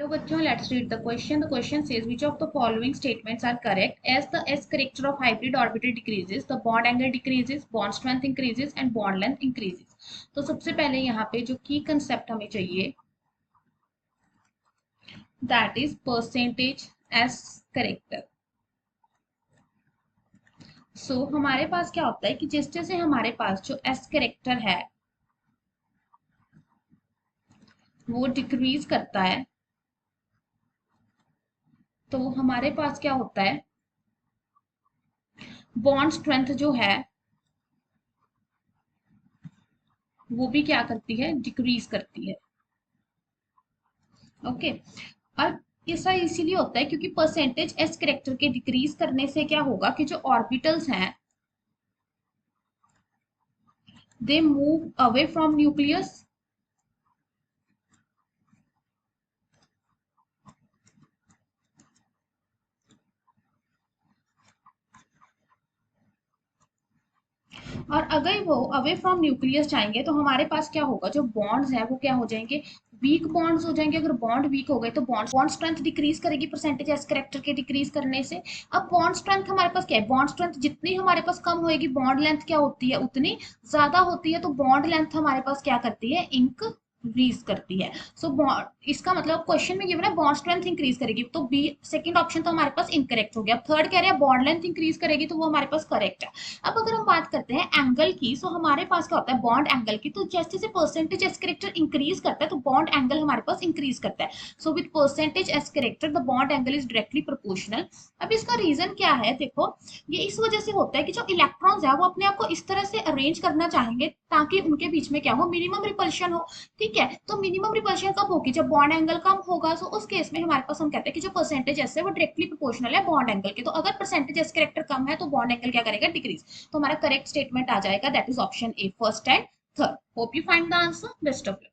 Hello बच्चों, let's read the question. The question says which of the following statements are correct? As the S character of hybrid orbital decreases, the bond angle decreases, bond strength increases and bond length increases. तो सबसे पहले यहाँ पे जो की concept हमें चाहिए that is percentage S character. So हमारे पास क्या होता है कि जिस जैसे हमारे पास जो S character है वो डिक्रीज करता है तो हमारे पास क्या होता है बॉन्ड स्ट्रेंथ जो है वो भी क्या करती है डिक्रीज करती है। ओके और ऐसा इसीलिए होता है क्योंकि परसेंटेज एस करेक्टर के डिक्रीज करने से क्या होगा कि जो ऑर्बिटल्स हैं they move away from nucleus और अगर वो अवे फ्रॉम न्यूक्लियस जाएंगे तो हमारे पास क्या होगा जो बॉन्ड्स हैं वो क्या हो जाएंगे वीक बॉन्ड्स हो जाएंगे। अगर बॉन्ड वीक हो गए तो बॉन्ड स्ट्रेंथ डिक्रीज करेगी परसेंटेज एस करेक्टर के डिक्रीज करने से। अब बॉन्ड स्ट्रेंथ हमारे पास क्या है बॉन्ड स्ट्रेंथ जितनी हमारे पास कम होगी बॉन्ड लेंथ क्या होती है उतनी ज्यादा होती है। तो बॉन्ड लेंथ हमारे पास क्या करती है इंक्रीज करती है। सो इसका मतलब क्वेश्चन में गिवन है बॉन्ड स्ट्रेंथ इंक्रीज करेगी तो बी सेकंड ऑप्शन तो हमारे पास इनकरेक्ट हो गया। थर्ड कह रहे हैं बॉन्ड लेंथ इंक्रीज करेगी तो वो हमारे पास करेक्ट है। अब अगर हम बात करते हैं एंगल की सो हमारे पास क्या होता है बॉन्ड एंगल की तो जैसे जैसे परसेंटेज एस करेक्टर इंक्रीज करता है तो बॉन्ड एंगल हमारे पास इंक्रीज करता है। So with percentage S character the bond angle is directly proportional. अब इसका रीजन क्या है देखो ये इस वजह से होता है कि जो इलेक्ट्रॉन्स है वो अपने आप को इस तरह से अरेंज करना चाहेंगे ताकि उनके बीच में क्या हो मिनिमम रिपल्शन हो। ठीक है तो मिनिमम रिपल्शन कब होगी जब बॉन्ड एंगल कम होगा। सो उस केस में हमारे पास हम कहते हैं कि जो परसेंटेज एस है वो डायरेक्टली प्रोपोर्शनल है बॉन्ड एंगल के। तो अगर परसेंटेज एस करेक्टर कम है तो बॉन्ड एंगल क्या करेगा डिक्रीज। तो हमारा करेक्ट स्टेटमेंट आ जाएगा that is option A first and third. Hope you find the answer. Best of luck.